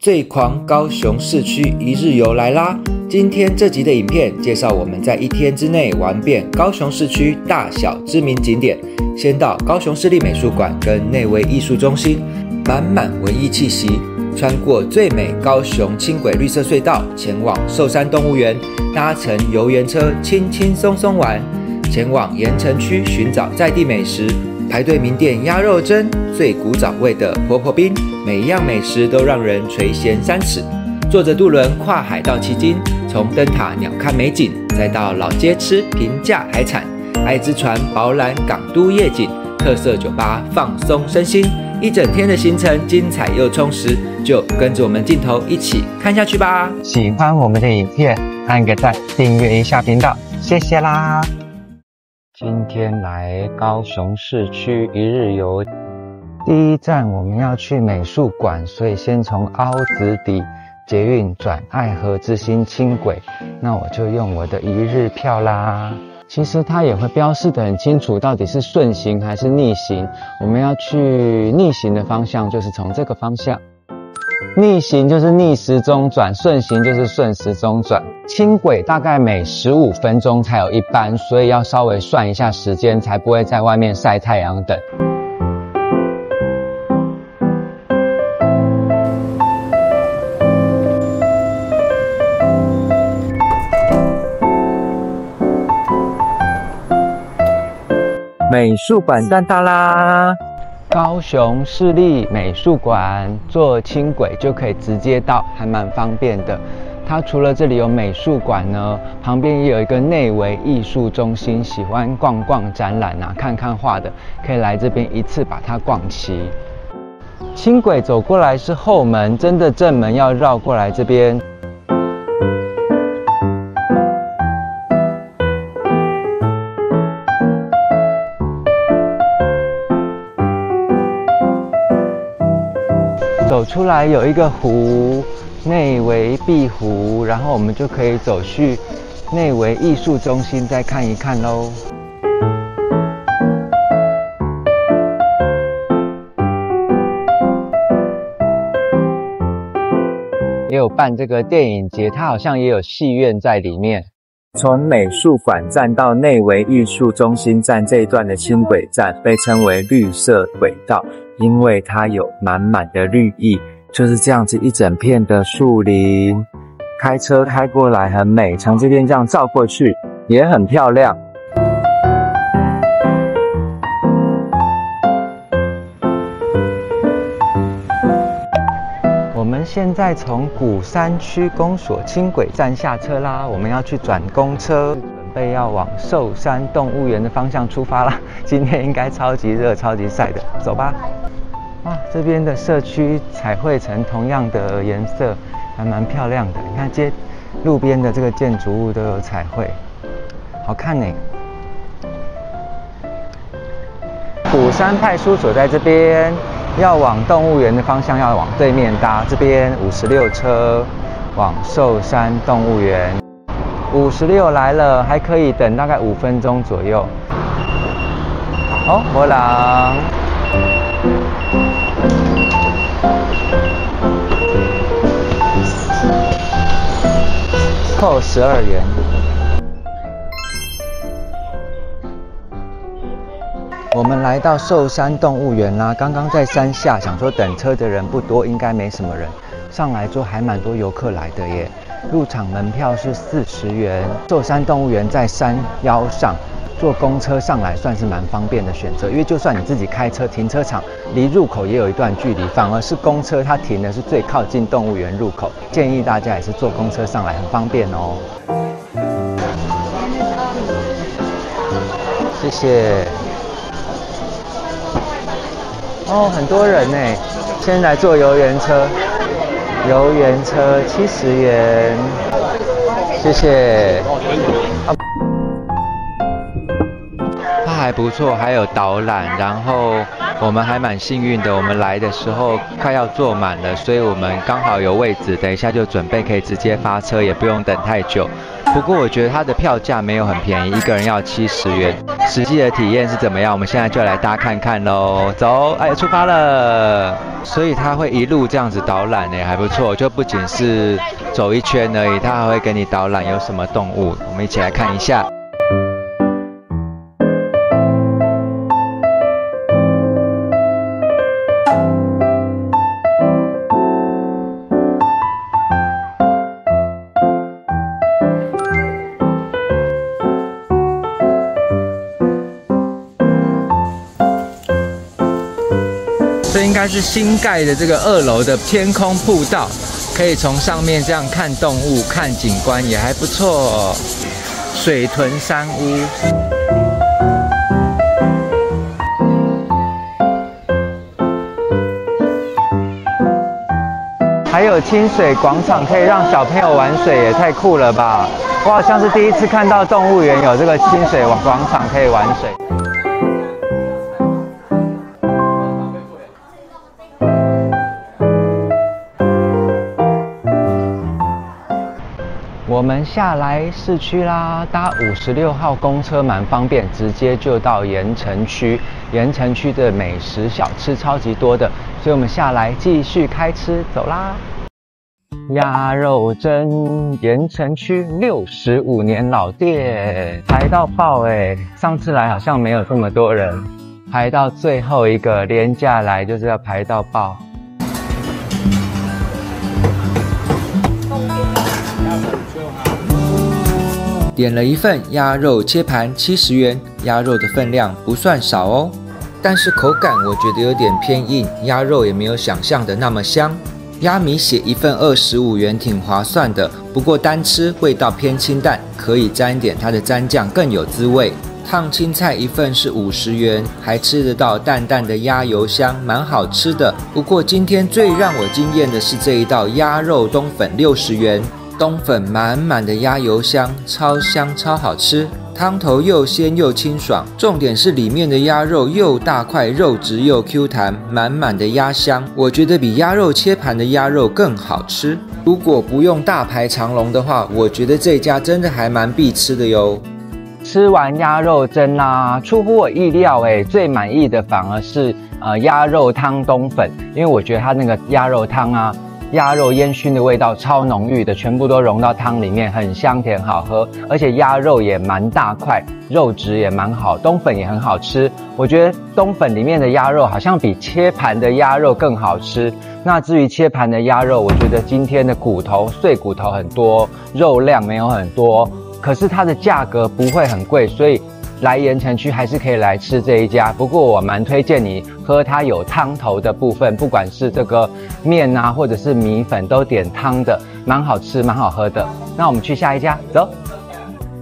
最狂高雄市區一日遊來啦！今天這集的影片介紹我們在1天之內玩遍高雄市區大小知名景點。先到高雄市立美術館跟內惟藝術中心，滿滿文藝氣息。穿過最美高雄輕軌綠色隧道，前往壽山動物園，搭乘遊園車輕輕鬆鬆玩。前往鹽埕區尋找在地美食，排隊名店鴨肉蒸，最古早味的婆婆冰，每一樣美食都讓人垂涎3尺。坐着渡輪跨海到旗津，從燈塔鳥瞰美景，再到老街吃平價海產，愛之船飽覽港都夜景，特色酒吧放鬆身心。一整天的行程精彩又充實，就跟着我們鏡頭一起看下去吧。喜歡我們的影片，按個讚，訂閱一下頻道，謝謝啦。今天來高雄市區一日遊，第一站我們要去美術館，所以先從凹子底捷運轉愛河之心輕軌，那我就用我的一日票啦。其實它也會標示得很清楚，到底是順行還是逆行。我們要去逆行的方向，就是從這個方向。逆行就是逆時鐘轉，順行就是順時鐘轉。輕軌大概每15分鐘才有一班，所以要稍微算一下時間，才不會在外面曬太陽等。美術館站到啦！高雄市立美術館坐輕軌就可以直接到，還蠻方便的。它除了這裡有美術館呢，旁邊也有一個內惟藝術中心，喜歡逛逛展覽啊、看看畫的，可以來這邊一次把它逛齊。輕軌走過來是後門，真的正門要繞過來這邊。走出來有一個湖，內惟碧湖，然後我們就可以走去內惟藝術中心再看一看咯。也有辦這個電影節，它好像也有戲院在裡面。從美術館站到內惟藝術中心站這一段的輕軌站被稱為綠色軌道，因為它有滿滿的綠意，就是這樣子一整片的樹林，開車開過來很美，從這邊這樣照過去也很漂亮。我們現在從鼓山區公所輕軌站下車啦，我們要去轉公車，準備要往壽山動物園的方向出發啦。今天應該超級熱、超級曬的，走吧。哇，這邊的社區彩繪成同樣的顏色，還蠻漂亮的。你看路邊的這個建築物都有彩繪，好看呢。鼓山派出所在這邊。要往動物園的方向，要往對面搭這邊56車，往壽山動物園。56來了，還可以等大概5分鐘左右。哦，沒人。扣12元。我們來到壽山動物園啦，剛剛在山下，想說等車的人不多，應該沒什麼人。上來之後還蠻多遊客來的耶。入場門票是40元。壽山動物園在山腰上，坐公車上來算是蠻方便的選擇，因為就算你自己開車，停車場離入口也有一段距離，反而是公車它停的是最靠近動物園入口。建議大家也是坐公車上來，很方便哦。謝謝。哦，很多人呢，先來坐遊園車，遊園車70元，謝謝。還不錯，還有導覽，然後我們還蠻幸運的，我們來的時候快要坐滿了，所以我們剛好有位置，等一下就準備可以直接發車，也不用等太久。不過我覺得它的票價沒有很便宜，一個人要70元。實際的體驗是怎麼樣？我們現在就來搭看看咯。走，哎，出發了。所以它會一路這樣子導覽呢，還不錯。就不僅是走一圈而已，它還會給你導覽有什麼動物。我們一起來看一下。这應該是新蓋的這個2樓的天空步道，可以從上面這樣看動物、看景觀，也還不錯。水豚山屋，還有清水廣場，可以讓小朋友玩水，也太酷了吧！我好像是第一次看到動物園有這個清水廣場可以玩水。我們下來市區啦，搭56號公車蠻方便，直接就到鹽埕區。鹽埕區的美食小吃超級多的，所以我們下來繼續開吃，走啦！鴨肉蒸，鹽埕區65年老店，排到爆欸！上次來好像沒有這麼多人，排到最後一個，連假來就是要排到爆。點了一份鴨肉切盤70元，鴨肉的分量不算少哦，但是口感我覺得有點偏硬，鴨肉也沒有想象的那麼香。鴨米血一份25元，挺划算的，不過單吃味道偏清淡，可以沾點它的蘸醬更有滋味。燙青菜一份是50元，還吃得到淡淡的鴨油香，蠻好吃的。不過今天最讓我驚豔的是這一道鴨肉冬粉60元。冬粉滿滿的鴨油香，超香超好吃，湯頭又鮮又清爽，重點是裡面的鴨肉又大塊，肉質又 Q 彈，滿滿的鴨香，我覺得比鴨肉切盤的鴨肉更好吃。如果不用大排長龍的話，我覺得這家真的還蠻必吃的喲。吃完鴨肉蒸啦，出乎我意料最滿意的反而是鴨肉湯冬粉，因為我覺得它那個鴨肉湯啊，鴨肉煙燻的味道超濃郁的，全部都融到湯裡面，很香甜好喝，而且鴨肉也蠻大塊，肉質也蠻好，冬粉也很好吃。我覺得冬粉裡面的鴨肉好像比切盤的鴨肉更好吃。那至於切盤的鴨肉，我覺得今天的碎骨頭很多，肉量沒有很多，可是它的價格不會很貴，所以來鹽埕區還是可以來吃這一家。不過我蠻推薦你喝它有湯頭的部分，不管是這個麵啊或者是米粉都點湯的，蠻好吃蠻好喝的。那我們去下一家，走。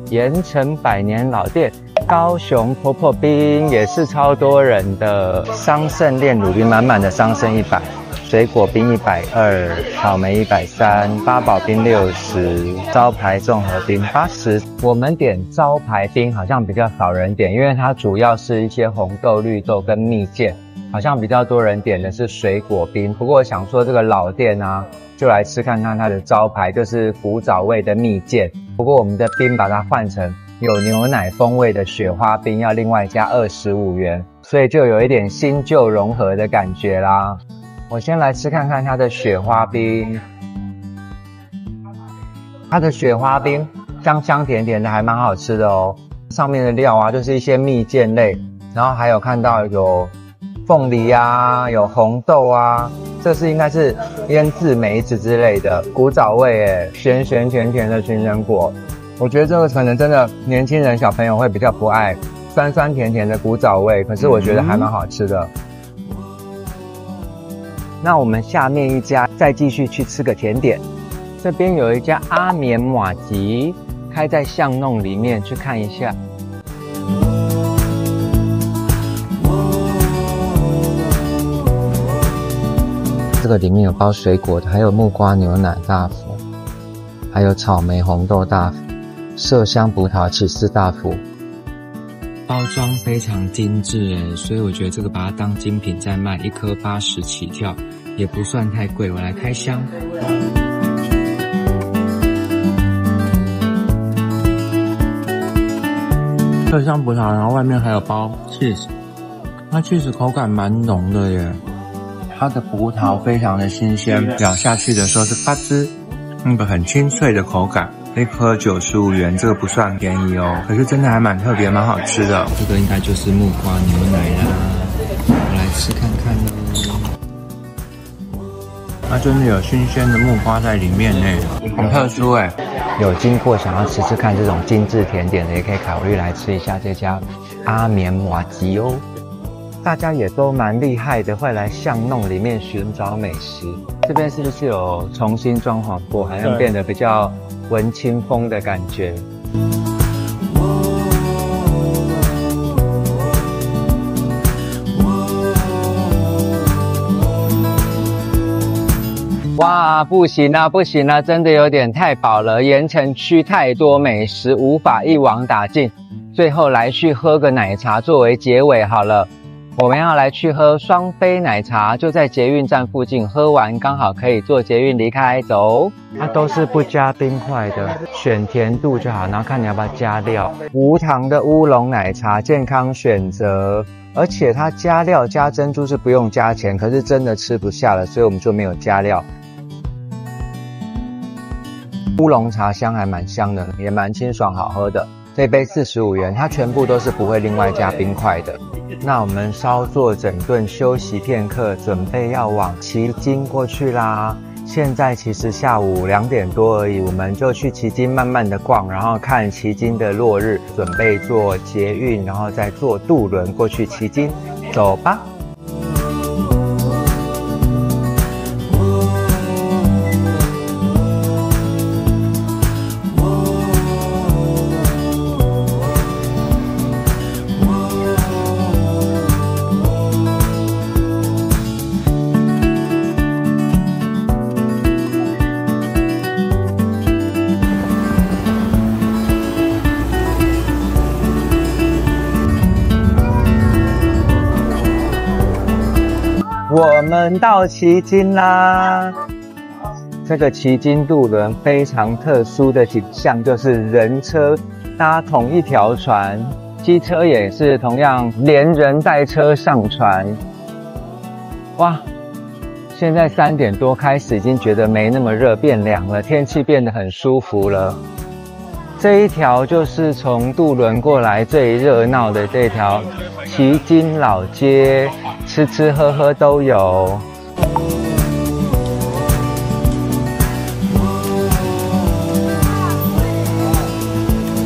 鹽埕100年老店，高雄婆婆冰也是超多人的。桑葚煉乳冰滿滿的桑葚100，水果冰120，草莓130，八寶冰60，招牌綜合冰80。我們點招牌冰好像比較少人點，因為它主要是一些紅豆、綠豆跟蜜餞，好像比較多人點的是水果冰。不過我想說這個老店啊，就來吃看看它的招牌，就是古早味的蜜餞。不過我們的冰把它換成有牛奶風味的雪花冰，要另外加25元，所以就有一點新舊融合的感覺啦。我先來吃看看它的雪花冰，它的雪花冰香香甜甜的，還蠻好吃的哦。上面的料啊，就是一些蜜餞類，然後還有看到有鳳梨啊，有紅豆啊，這是應該是醃製梅子之類的，古早味耶，鹹鹹甜甜的杏仁果。我覺得這個可能真的年輕人小朋友會比較不愛酸酸甜甜的古早味，可是我覺得還蠻好吃的。那我們下面一家再繼續去吃個甜點，這邊有一家阿眠麻糬，開在巷弄裡面，去看一下。這個裡面有包水果的，還有木瓜牛奶大福，還有草莓紅豆大福，麝香葡萄起司大福。包裝非常精緻誒，所以我覺得這個把它當精品在賣，1顆80起跳，也不算太貴。我來開箱。麝香葡萄，然後外面還有包 cheese， 那 cheese 口感蠻濃的耶。它的葡萄非常的新鮮，咬下去的時候是嘎吱，那個很清脆的口感。1顆95元，這個不算便宜哦，可是真的還蠻特別，蠻好吃的。這個應該就是木瓜牛奶啦，我來吃看看咯。它真的有新鮮的木瓜在裡面呢，很特殊誒。有經過想要吃吃看這種精緻甜點的，也可以考慮來吃一下這家阿眠麻糬哦。大家也都蠻厲害的，會來巷弄裡面尋找美食。這邊是不是有重新裝潢過，好像變得比較文青風的感覺？哇，不行啊，不行啊，真的有點太飽了。鹽埕區太多美食，無法一網打盡。最後來去喝個奶茶作為結尾好了。我們要來去喝雙飛奶茶，就在捷運站附近，喝完剛好可以坐捷運離開。走，它都是不加冰塊的，選甜度就好，然後看你要不要加料。無糖的烏龍奶茶，健康選擇，而且它加料加珍珠是不用加錢，可是真的吃不下了，所以我們就沒有加料。烏龍茶香還蠻香的，也蠻清爽好喝的。這杯45元，它全部都是不會另外加冰塊的。那我們稍作整頓，休息片刻，準備要往旗津過去啦。現在其實下午2點多而已，我們就去旗津慢慢的逛，然後看旗津的落日，準備坐捷運，然後再坐渡輪過去旗津，走吧。我們到旗津啦！這個旗津渡輪非常特殊的景象，就是人車搭同一條船，機車也是同樣連人帶車上船。哇！現在3點多開始，已經覺得沒那麼熱，變涼了，天氣變得很舒服了。這一條就是從渡輪過來最熱鬧的這條旗津老街。吃吃喝喝都有。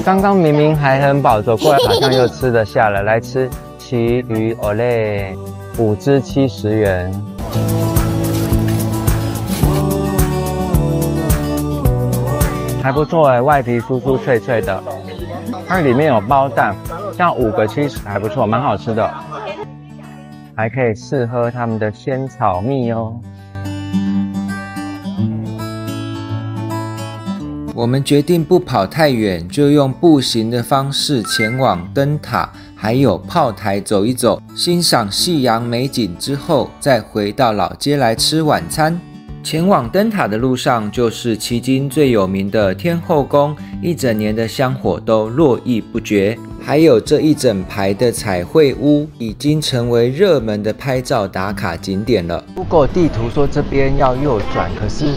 剛剛明明還很飽，走過來好像又吃得下了。來吃旗魚蚵類，5隻70元。還不錯哎，外皮酥酥脆脆的，它裡面有包蛋，像5個70還不錯，蠻好吃的。還可以試喝他們的仙草蜜哦。我們決定不跑太遠，就用步行的方式前往燈塔，還有炮台走一走，欣賞夕陽美景之後，再回到老街來吃晚餐。前往燈塔的路上，就是旗津最有名的天後宮，一整年的香火都絡繹不絕。還有這一整排的彩繪屋，已經成為熱門的拍照打卡景點了。Google 地圖說這邊要右轉，可是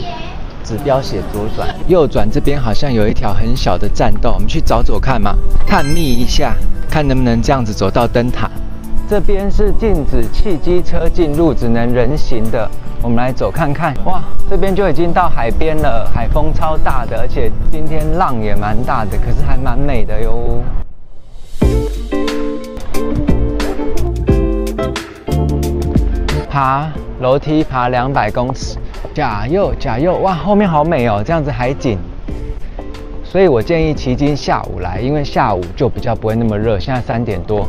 指標寫左轉。右轉這邊好像有一條很小的棧道，我們去找走看嘛，探秘一下，看能不能這樣子走到燈塔。這邊是禁止汽機車進入，只能人行的。我們來走看看。哇，這邊就已經到海邊了，海風超大的，而且今天浪也蠻大的，可是還蠻美的喲。爬樓梯爬200公尺，加油加油！哇，後面好美哦，這樣子海景。所以我建議旗津下午來，因為下午就比較不會那麼熱。現在3點多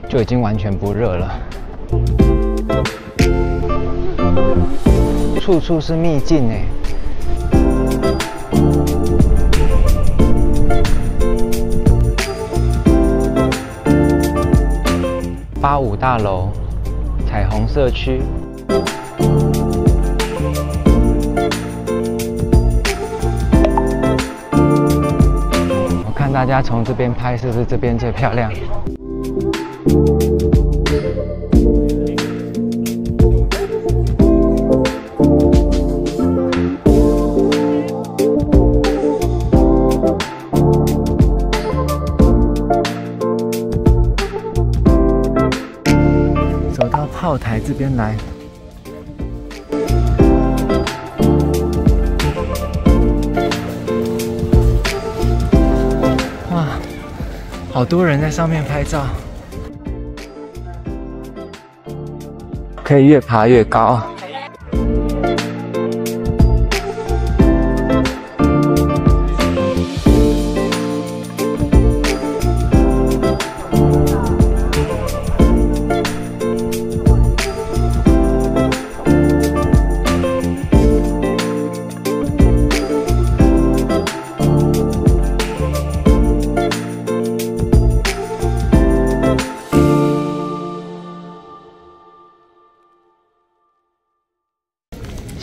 就已經完全不熱了。處處是秘境哎。5大樓彩虹社區。我看大家從這邊拍，是不是這邊最漂亮？走到炮台這邊來，哇，好多人在上面拍照，可以越爬越高。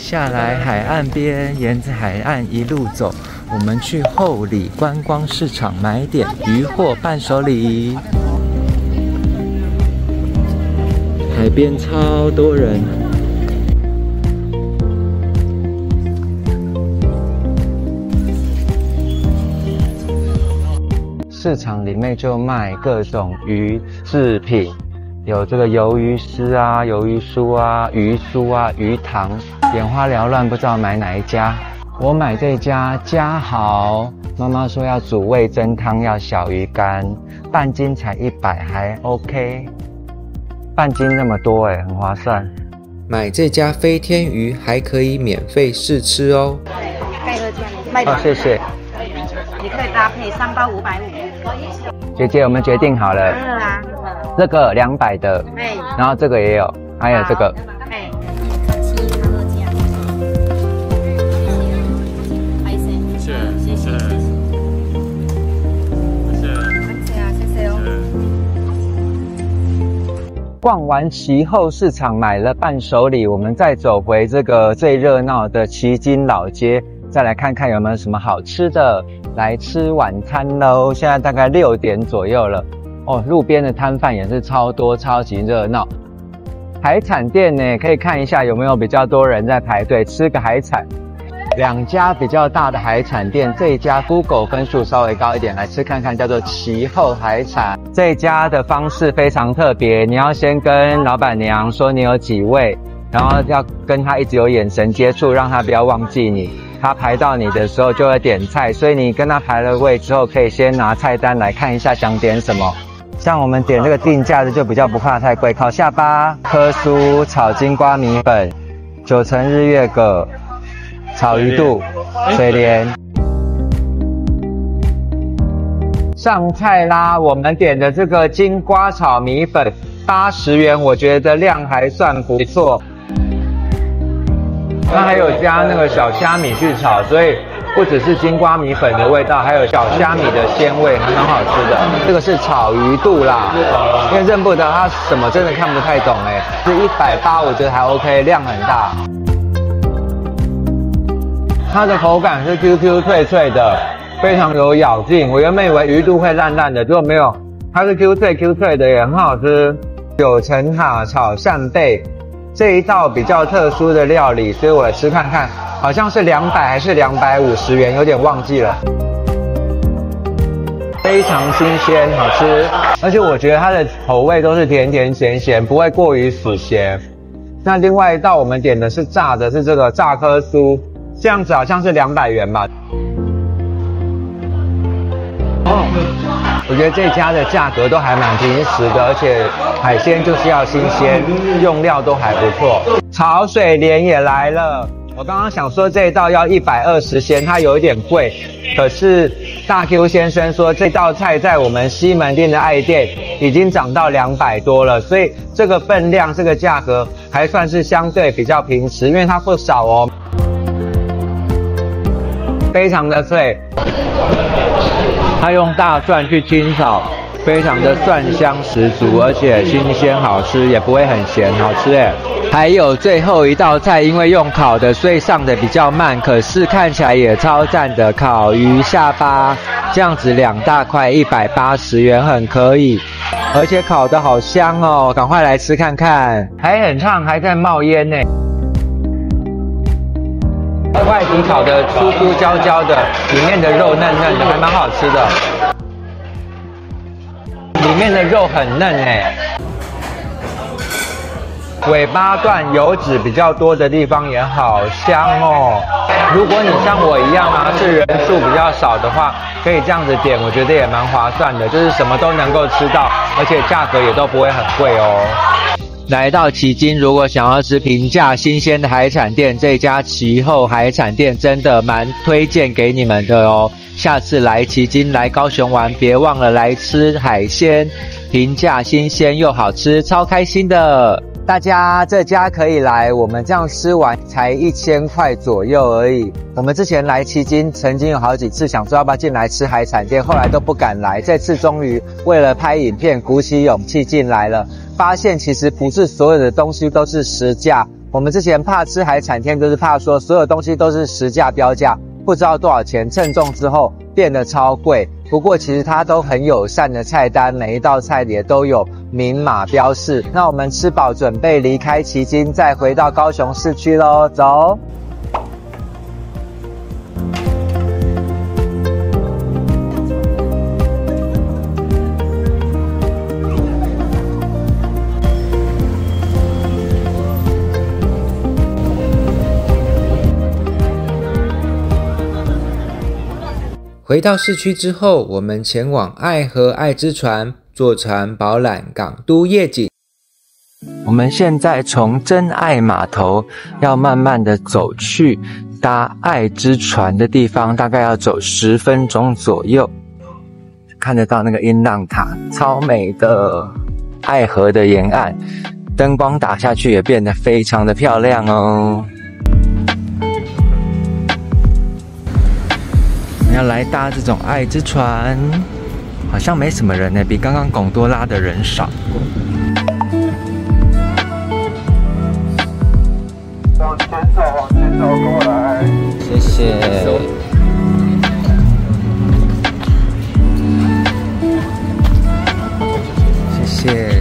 下來海岸邊，沿着海岸一路走，我們去后里觀光市場買點漁獲伴手禮。海邊超多人，市場裡面就賣各種魚製品。有這個魷魚絲啊、魷魚酥啊、魚酥啊、魚糖，眼花繚亂，不知道買哪一家。我買這家嘉豪，媽媽說要煮味噌湯，要小魚乾，半斤才100，還 OK。半斤那麼多很划算。買這家飛天魚還可以免費試吃哦。好，謝謝。你可以搭配3包550。姐姐，我們決定好了。這個200的，然後這個也有，還有這個。逛完旗後市場買了伴手禮，我們再走回這個最熱鬧的旗津老街，再來看看有沒有什麼好吃的，來吃晚餐嘍。現在大概6點左右了。哦，路邊的攤販也是超多，超級熱鬧。海產店呢，可以看一下有沒有比較多人在排隊吃個海產。2家比較大的海產店，這一家 Google 分數稍微高一點，來吃看看，叫做旗後海產。這一家的方式非常特別，你要先跟老闆娘說你有幾位，然後要跟她一直有眼神接觸，讓她不要忘記你。他排到你的時候就會點菜，所以你跟他排了位之後，可以先拿菜單來看一下想點什麼。像我們點這個定價的就比較不怕太貴，烤下巴、科酥、炒金瓜米粉、9層日月蛤、炒魚肚、水蓮。上菜啦！我們點的這個金瓜炒米粉80元，我覺得量還算不錯。它還有加那個小蝦米去炒，所以不只是金瓜米粉的味道，還有小蝦米的鮮味，還蠻好吃的。這個是炒魚肚啦，因為認不得它什麼，真的看不太懂是180，我覺得還 OK， 量很大。它的口感是 QQ 脆脆的，非常有咬勁。我原本以為魚肚會爛爛的，結果沒有，它是 Q 脆的，也很好吃。9層塔炒扇貝。這一道比較特殊的料理，所以我來吃看看，好像是200還是250元，有點忘記了。非常新鮮，好吃，而且我覺得它的口味都是甜甜鹹鹹，不會過於死鹹。那另外一道我們點的是炸的，是這個炸科酥，這樣子好像是200元吧。我覺得這家的價格都還蠻平實的，而且海鮮就是要新鮮，用料都還不錯。炒水蓮也來了，我剛剛想說這一道要120，嫌它有一點貴，可是大 Q 先生說這道菜在我們西門町的愛店已經漲到200多了，所以這個分量、這個價格還算是相對比較平實，因為它不少哦，非常的脆。他用大蒜去清炒，非常的蒜香十足，而且新鮮好吃，也不會很鹹，好吃耶。還有最後一道菜，因為用烤的，所以上的比較慢，可是看起來也超讚的烤魚下巴，這樣子2大塊180元，很可以，而且烤的好香哦，趕快來吃看看。還很燙，還在冒煙呢。外皮烤的酥酥焦焦的，裡面的肉嫩嫩的，還蠻好吃的。裡面的肉很嫩哎，尾巴段油脂比較多的地方也好香哦。如果你像我一樣啊，是人數比較少的話，可以這樣子點，我覺得也蠻划算的，就是什麼都能夠吃到，而且價格也都不會很貴哦。來到旗津，如果想要吃平價新鮮的海產店，這家其後海產店真的蠻推薦給你們的哦。下次來旗津、來高雄玩，別忘了來吃海鮮，平價新鮮又好吃，超開心的。大家這家可以來，我們這樣吃完才1000塊左右而已。我們之前來旗津，曾經有好幾次想說要不要進來吃海產店，後來都不敢來。這次終於為了拍影片，鼓起勇氣進來了。發現其實不是所有的東西都是實價。我們之前怕吃海產店，就是怕說所有東西都是實價標價，不知道多少錢，稱重之後變得超貴。不過其實它都很友善的菜單，每一道菜也都有明碼標示。那我們吃飽準備離開旗津，再回到高雄市區咯，走。回到市區之後，我們前往愛河愛之船，坐船飽覽港都夜景。我們現在從真愛碼頭要慢慢的走去搭愛之船的地方，大概要走10分鐘左右。看得到那個音浪塔，超美的。愛河的沿岸，燈光打下去也變得非常的漂亮哦。要來搭這種愛之船，好像沒什麼人呢，比剛剛贡多拉的人少。往前走，往前走，過來。謝謝。謝謝。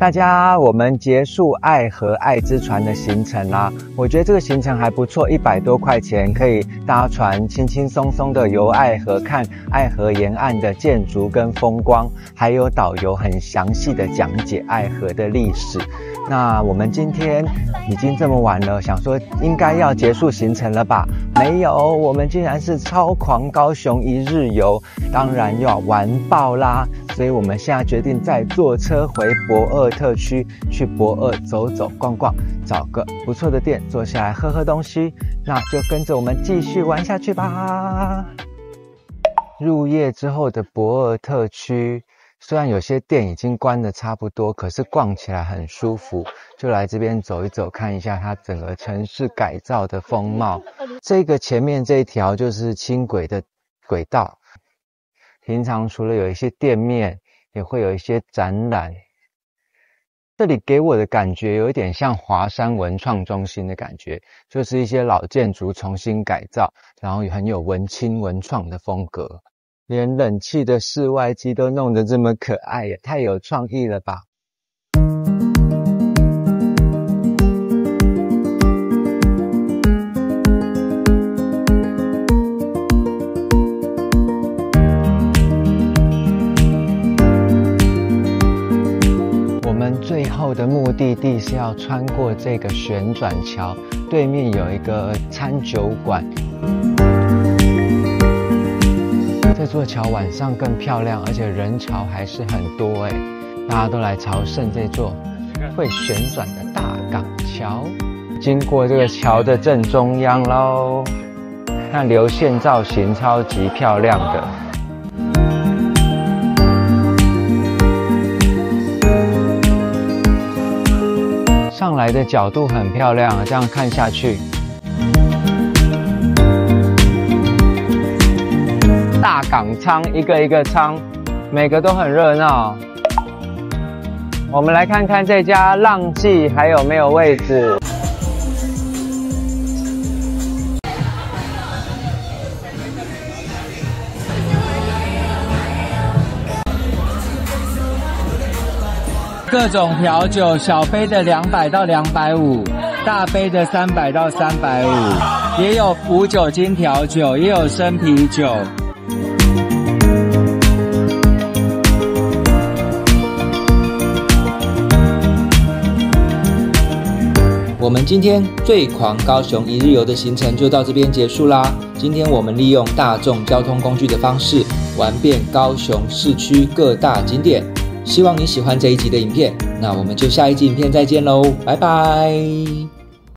大家，我們結束愛河愛之船的行程啦。我覺得這個行程還不錯，100多塊錢可以搭船，輕輕鬆鬆的遊愛河，看愛河沿岸的建築跟風光，還有導遊很詳細的講解愛河的歷史。那我們今天已經這麼晚了，想說應該要結束行程了吧？沒有，我們竟然是超狂高雄一日遊，當然要玩爆啦！所以我們現在決定再坐車回駁二特區，去駁二走走逛逛，找個不錯的店坐下來喝喝東西。那就跟着我們繼續玩下去吧。入夜之後的駁二特區，雖然有些店已經關得差不多，可是逛起來很舒服，就來這邊走一走，看一下它整個城市改造的風貌。這個前面這一條就是輕軌的軌道，平常除了有一些店面，也會有一些展覽。這裡給我的感覺有一點像華山文創中心的感覺，就是一些老建築重新改造，然後也很有文青文創的風格。連冷氣的室外機都弄得這麼可愛，也太有創意了吧！我們最後的目的地是要穿過這個旋轉橋，對面有一個餐酒館。這座橋晚上更漂亮，而且人潮還是很多大家都來朝聖這座會旋轉的大港橋。經過這個橋的正中央嘍，看流線造型超級漂亮的。上來的角度很漂亮，這樣看下去，大港倉一個一個倉，每個都很熱鬧。我們來看看這家浪跡還有沒有位置。各種調酒，小杯的200到250，大杯的300到350，也有无酒精調酒，也有生啤酒。我們今天最狂高雄一日遊的行程就到這邊結束啦。今天我們利用大眾交通工具的方式，玩遍高雄市區各大景點。希望你喜歡這一集的影片，那我們就下一集影片再見嘍，拜拜。